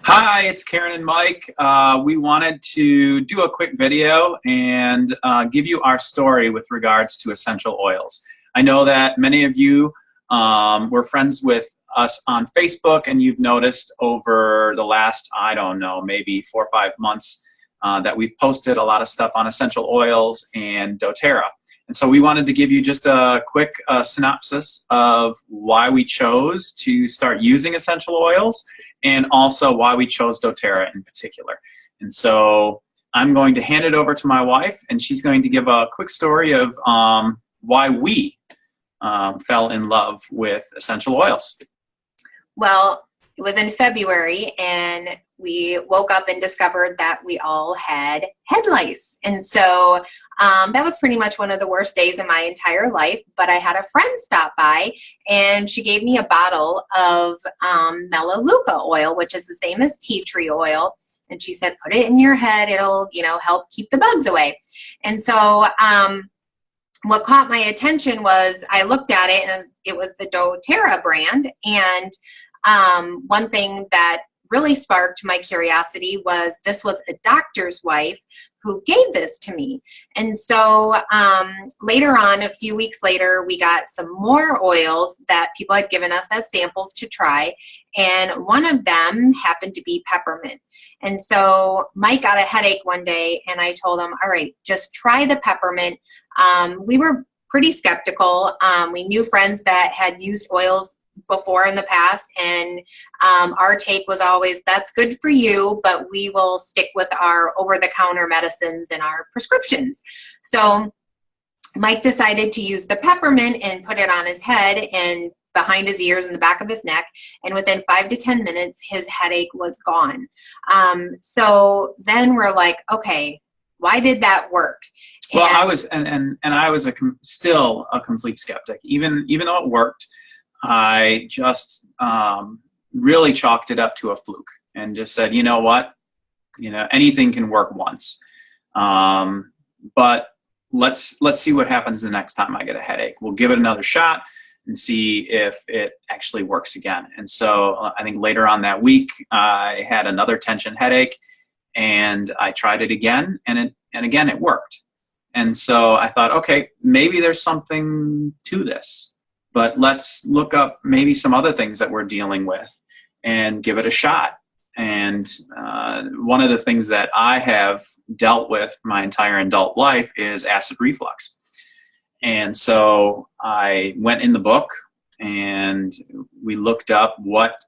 Hi, it's Karen and Mike. We wanted to do a quick video and give you our story with regards to essential oils. I know that many of you were friends with us on Facebook, and you've noticed over the last, I don't know, maybe 4 or 5 months that we've posted a lot of stuff on essential oils and doTERRA. And so we wanted to give you just a quick synopsis of why we chose to start using essential oils and also why we chose doTERRA in particular. And so I'm going to hand it over to my wife, and she's going to give a quick story of why we fell in love with essential oils. Well, it was in February, and we woke up and discovered that we all had head lice. And so that was pretty much one of the worst days of my entire life. But I had a friend stop by, and she gave me a bottle of Melaleuca oil, which is the same as tea tree oil. And she said, put it in your head. It'll, help keep the bugs away. And so what caught my attention was I looked at it, and it was the doTERRA brand. And one thing that really sparked my curiosity was this was a doctor's wife who gave this to me. And so later on, a few weeks later, we got some more oils that people had given us as samples to try. And one of them happened to be peppermint. And so Mike got a headache one day, and I told him, all right, just try the peppermint. We were pretty skeptical. We knew friends that had used oils before in the past, and our take was always, that's good for you, but we will stick with our over-the-counter medicines and our prescriptions. So Mike decided to use the peppermint and put it on his head and behind his ears and the back of his neck, and within 5 to 10 minutes his headache was gone. So then we're like, okay, why did that work? Well, I was still a complete skeptic. Even though it worked, I just really chalked it up to a fluke and just said, you know what, anything can work once, but let's see what happens the next time I get a headache. We'll give it another shot and see if it actually works again. And so I think later on that week, I had another tension headache, and I tried it again, and again it worked. And so I thought, okay, maybe there's something to this. But let's look up maybe some other things that we're dealing with and give it a shot. And one of the things that I have dealt with my entire adult life is acid reflux. And so I went in the book, and we looked up what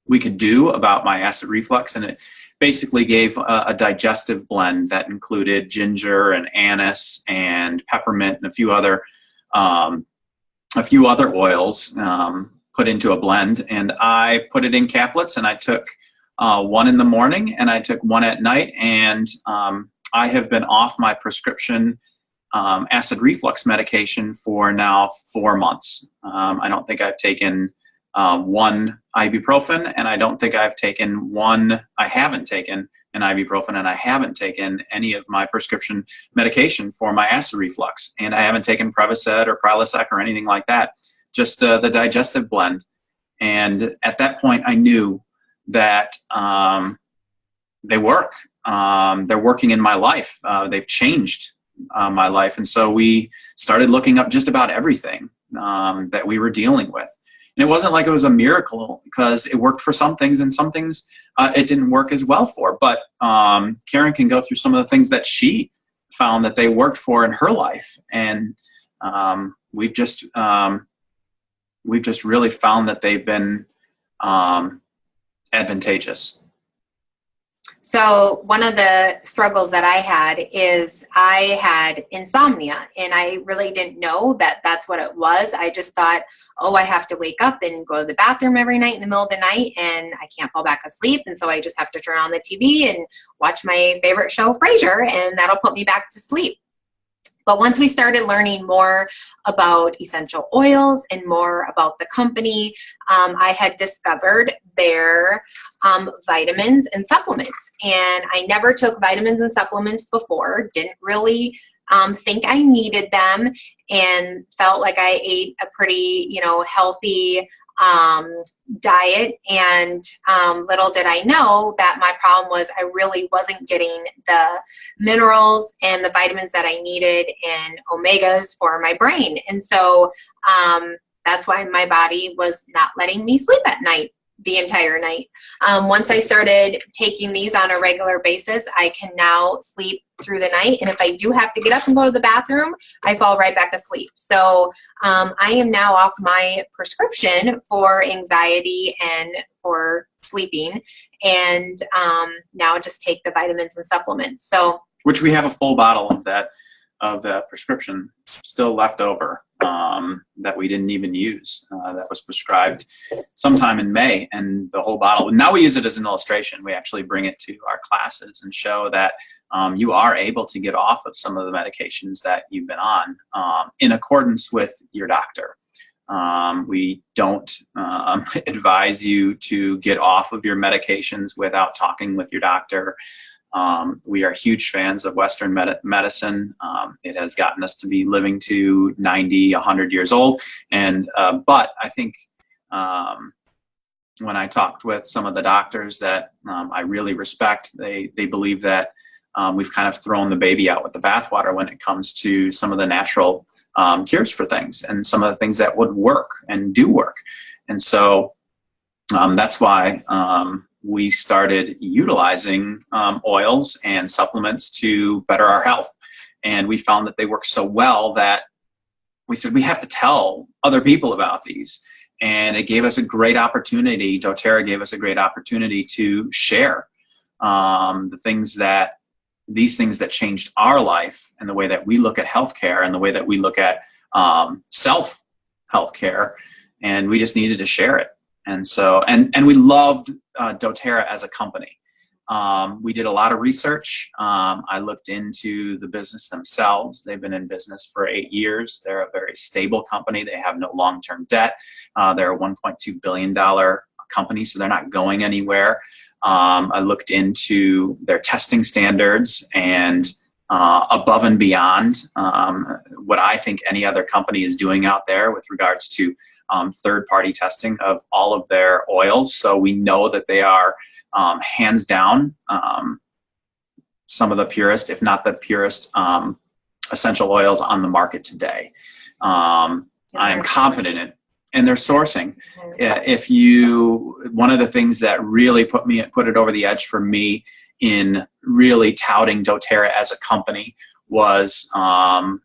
we could do about my acid reflux. And it basically gave a digestive blend that included ginger and anise and peppermint and a few other oils put into a blend, and I put it in caplets, and I took one in the morning and I took one at night, and I have been off my prescription acid reflux medication for now 4 months. I don't think I've taken one ibuprofen, and I don't think I haven't taken an ibuprofen, and I haven't taken any of my prescription medication for my acid reflux, and I haven't taken Prevacid or Prilosec or anything like that, just the digestive blend. And at that point, I knew that they work. They're working in my life. They've changed my life. And so we started looking up just about everything that we were dealing with. And it wasn't like it was a miracle, because it worked for some things, and some things it didn't work as well for. But Karen can go through some of the things that she found that they worked for in her life. And we've just really found that they've been advantageous. So one of the struggles that I had is I had insomnia, and I really didn't know that that's what it was. I just thought, oh, I have to wake up and go to the bathroom every night in the middle of the night, and I can't fall back asleep. And so I just have to turn on the TV and watch my favorite show, Frasier, and that'll put me back to sleep. But once we started learning more about essential oils and more about the company, I had discovered their vitamins and supplements. And I never took vitamins and supplements before, didn't really think I needed them, and felt like I ate a pretty, healthy diet. And little did I know that my problem was I really wasn't getting the minerals and the vitamins that I needed and omegas for my brain. And so that's why my body was not letting me sleep at night the entire night. Once I started taking these on a regular basis, I can now sleep through the night. And if I do have to get up and go to the bathroom, I fall right back asleep. So I am now off my prescription for anxiety and for sleeping. And now just take the vitamins and supplements. So, which we have a full bottle of that prescription still left over that we didn't even use. That was prescribed sometime in May, and the whole bottle. Now we use it as an illustration. We actually bring it to our classes and show that you are able to get off of some of the medications that you've been on in accordance with your doctor. We don't advise you to get off of your medications without talking with your doctor. We are huge fans of Western medicine. It has gotten us to be living to 90, 100 years old. And but I think when I talked with some of the doctors that I really respect, they believe that we've kind of thrown the baby out with the bathwater when it comes to some of the natural cures for things and some of the things that would work and do work. And so that's why we started utilizing oils and supplements to better our health. And we found that they work so well that we said we have to tell other people about these. And it gave us a great opportunity. doTERRA gave us a great opportunity to share these things that changed our life and the way that we look at healthcare and the way that we look at self-healthcare. And we just needed to share it. And so, and we loved doTERRA as a company. We did a lot of research. I looked into the business themselves. They've been in business for 8 years. They're a very stable company. They have no long-term debt. They're a $1.2 billion company, so they're not going anywhere. I looked into their testing standards and above and beyond what I think any other company is doing out there with regards to third-party testing of all of their oils. So we know that they are hands down some of the purest, if not the purest, essential oils on the market today. I am confident in it. And they're sourcing. One of the things that really put it over the edge for me in really touting doTERRA as a company was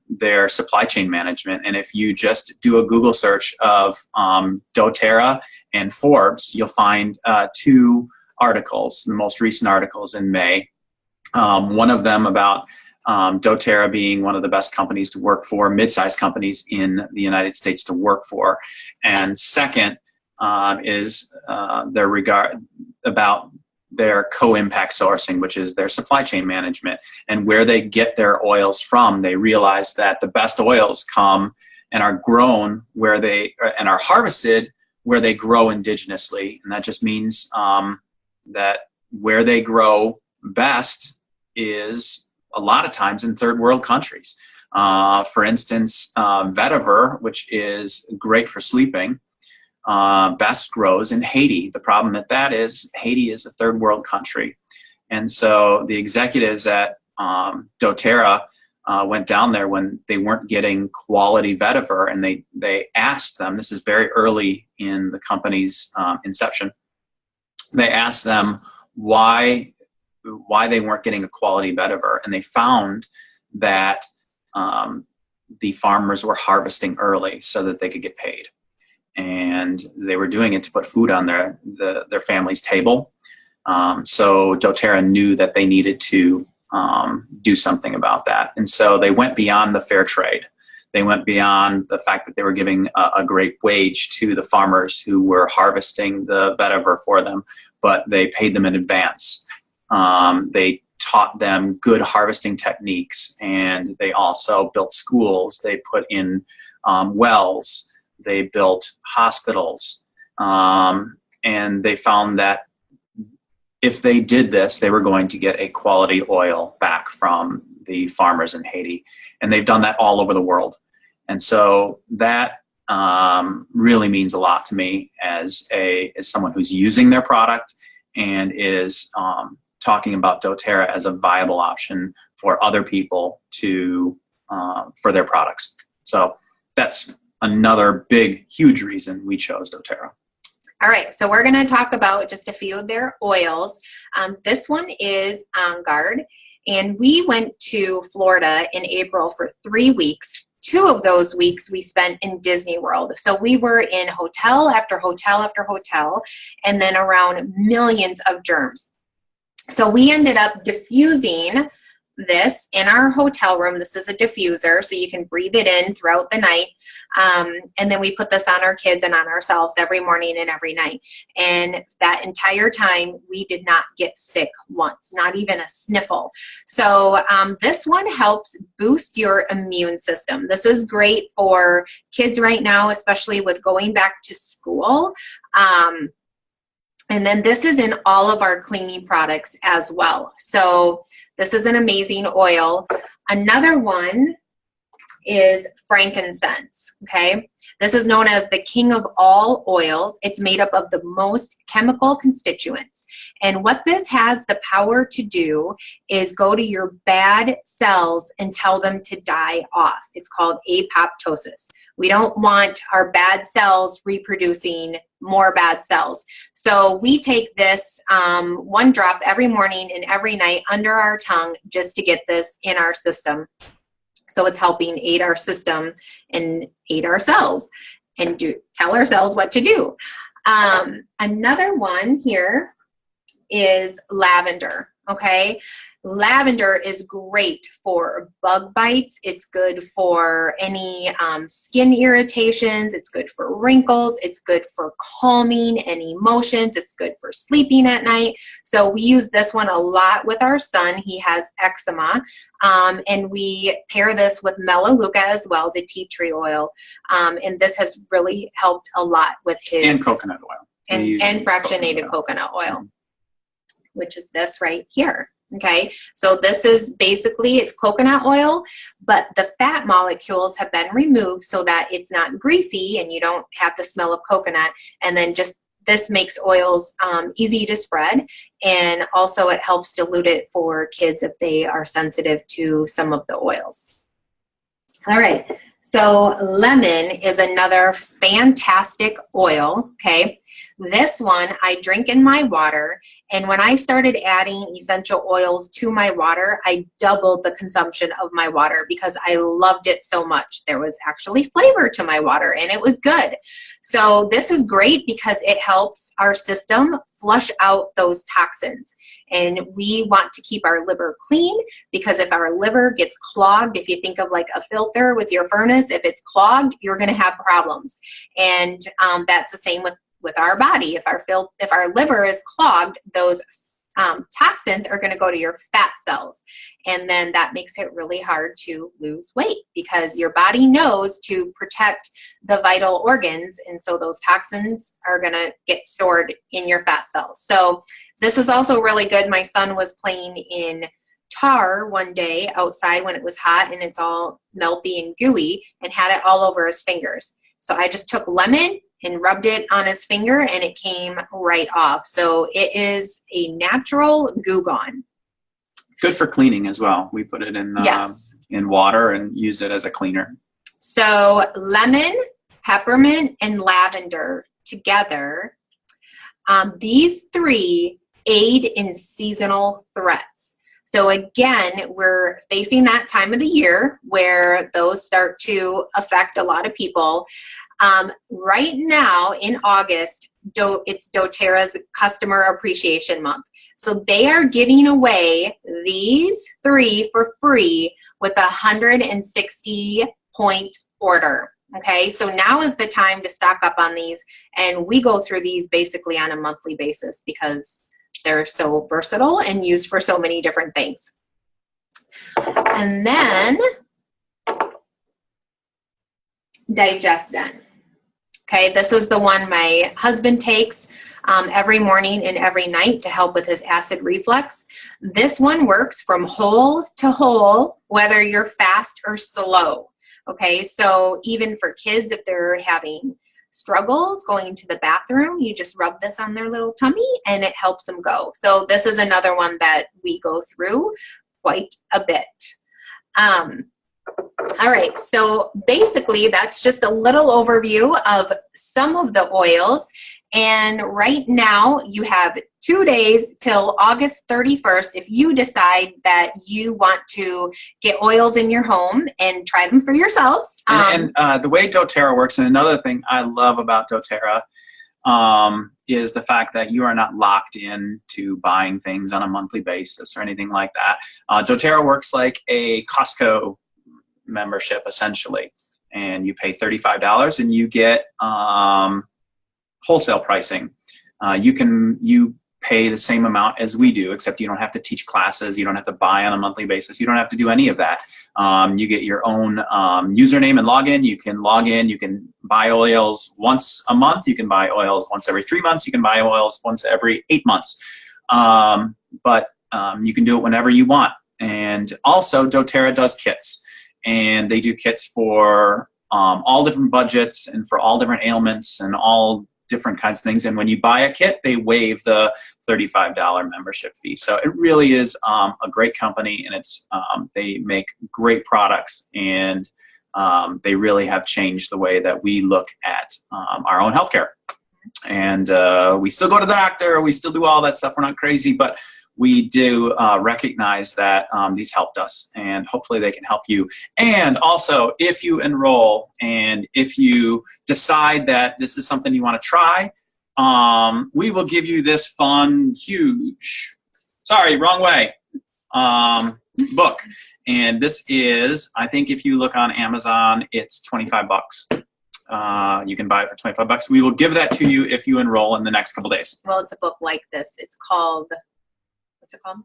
their supply chain management. And if you just do a Google search of doTERRA and Forbes, you'll find 2 articles, the most recent articles in May. One of them about doTERRA being one of the best companies to work for, mid-sized companies in the United States to work for. And second is about their co-impact sourcing, which is their supply chain management and where they get their oils from. They realize that the best oils come and are grown and are harvested where they grow indigenously. And that just means that where they grow best is a lot of times in third world countries. For instance, vetiver, which is great for sleeping, best grows in Haiti. The problem with that is Haiti is a third world country. And so the executives at doTERRA went down there when they weren't getting quality vetiver, and they asked them, this is very early in the company's inception, they asked them why they weren't getting a quality vetiver, and they found that the farmers were harvesting early so that they could get paid. And they were doing it to put food on their family's table. So doTERRA knew that they needed to do something about that. And so they went beyond the fair trade. They went beyond the fact that they were giving a great wage to the farmers who were harvesting the vetiver for them, but they paid them in advance. They taught them good harvesting techniques, and they also built schools. They put in wells. They built hospitals, and they found that if they did this, they were going to get a quality oil back from the farmers in Haiti. And they've done that all over the world. And so that really means a lot to me as someone who's using their product and is talking about doTERRA as a viable option for other people to for their products. So that's another big, huge reason we chose doTERRA. All right, so we're going to talk about just a few of their oils. This one is On Guard, and we went to Florida in April for 3 weeks. 2 of those weeks we spent in Disney World. So we were in hotel after hotel after hotel, and then around millions of germs. So we ended up diffusing this in our hotel room. This is a diffuser, so you can breathe it in throughout the night. And then we put this on our kids and on ourselves every morning and every night. And that entire time, we did not get sick once, not even a sniffle. So this one helps boost your immune system. This is great for kids right now, especially with going back to school. And then this is in all of our cleaning products as well. So this is an amazing oil. Another one is frankincense, okay? This is known as the king of all oils. It's made up of the most chemical constituents. And what this has the power to do is go to your bad cells and tell them to die off. It's called apoptosis. We don't want our bad cells reproducing more bad cells. So we take this 1 drop every morning and every night under our tongue just to get this in our system. So it's helping aid our system and aid our cells and tell our cells what to do. Another one here is lavender, okay? Lavender is great for bug bites. It's good for any skin irritations. It's good for wrinkles. It's good for calming any emotions. It's good for sleeping at night. So we use this one a lot with our son. He has eczema. And we pair this with Melaleuca as well, the tea tree oil. And this has really helped a lot with his... And coconut oil. And fractionated coconut oil, which is this right here. Okay, so this is basically, it's coconut oil, but the fat molecules have been removed so that it's not greasy and you don't have the smell of coconut. And then just this makes oils easy to spread, and also it helps dilute it for kids if they are sensitive to some of the oils. All right, so lemon is another fantastic oil, okay? This one I drink in my water, and when I started adding essential oils to my water, I doubled the consumption of my water because I loved it so much. There was actually flavor to my water, and it was good. So this is great because it helps our system flush out those toxins. And we want to keep our liver clean, because if our liver gets clogged, if you think of like a filter with your furnace, if it's clogged, you're going to have problems. And that's the same with our body. If our liver is clogged, those toxins are going to go to your fat cells, and then that makes it really hard to lose weight because your body knows to protect the vital organs, and so those toxins are going to get stored in your fat cells. So this is also really good. My son was playing in tar one day outside when it was hot and it's all melty and gooey, and had it all over his fingers. So I just took lemon and rubbed it on his finger, and it came right off. So it is a natural Goo Gone. Good for cleaning as well. We put it in in water and use it as a cleaner. So lemon, peppermint, and lavender together, these 3 aid in seasonal threats. So again, we're facing that time of the year where those start to affect a lot of people. Right now in August, it's doTERRA's Customer Appreciation Month. So they are giving away these 3 for free with a 160-point order. Okay, so now is the time to stock up on these, and we go through these basically on a monthly basis because they're so versatile and used for so many different things. And then Digestin. Okay, this is the one my husband takes every morning and every night to help with his acid reflux. This one works from whole to whole, whether you're fast or slow. Okay, so even for kids, if they're having struggles going to the bathroom, you just rub this on their little tummy and it helps them go. So this is another one that we go through quite a bit. All right, so basically that's just a little overview of some of the oils. And right now you have 2 days till August 31st if you decide that you want to get oils in your home and try them for yourselves. And the way doTERRA works, and another thing I love about doTERRA is the fact that you are not locked in to buying things on a monthly basis or anything like that. doTERRA works like a Costco membership, essentially. And you pay $35 and you get wholesale pricing. You pay the same amount as we do, except you don't have to teach classes. You don't have to buy on a monthly basis. You don't have to do any of that. You get your own username and login. You can log in. You can buy oils once a month. You can buy oils once every 3 months. You can buy oils once every 8 months. But you can do it whenever you want. And also, doTERRA does kits. And they do kits for all different budgets and for all different ailments and all different kinds of things. And when you buy a kit, they waive the $35 membership fee. So it really is a great company, and it's they make great products, and they really have changed the way that we look at our own healthcare. And we still go to the doctor, we still do all that stuff. We're not crazy, but we do recognize that these helped us, and hopefully they can help you. And also, if you enroll and if you decide that this is something you want to try, we will give you this fun, huge, sorry, wrong way, book. And this is, I think if you look on Amazon, it's 25 bucks. You can buy it for 25 bucks. We will give that to you if you enroll in the next couple days. Well, it's a book like this. It's called... What's it called?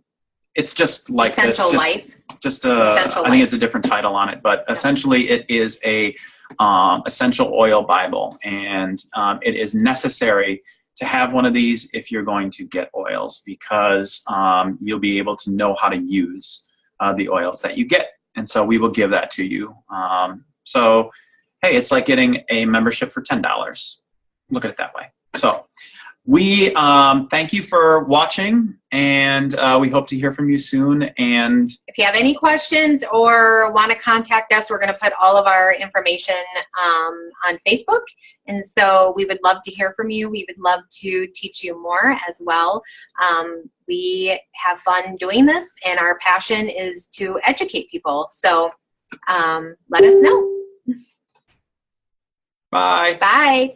It's just like Essential this. Life. I think it's a different title on it, but essentially it is a essential oil Bible, and it is necessary to have one of these if you're going to get oils, because you'll be able to know how to use the oils that you get, and so we will give that to you. So, hey, it's like getting a membership for $10. Look at it that way. So. We thank you for watching, and we hope to hear from you soon. And if you have any questions or want to contact us, we're going to put all of our information on Facebook. And so we would love to hear from you. We would love to teach you more as well. We have fun doing this, and our passion is to educate people. So let us know. bye. Bye.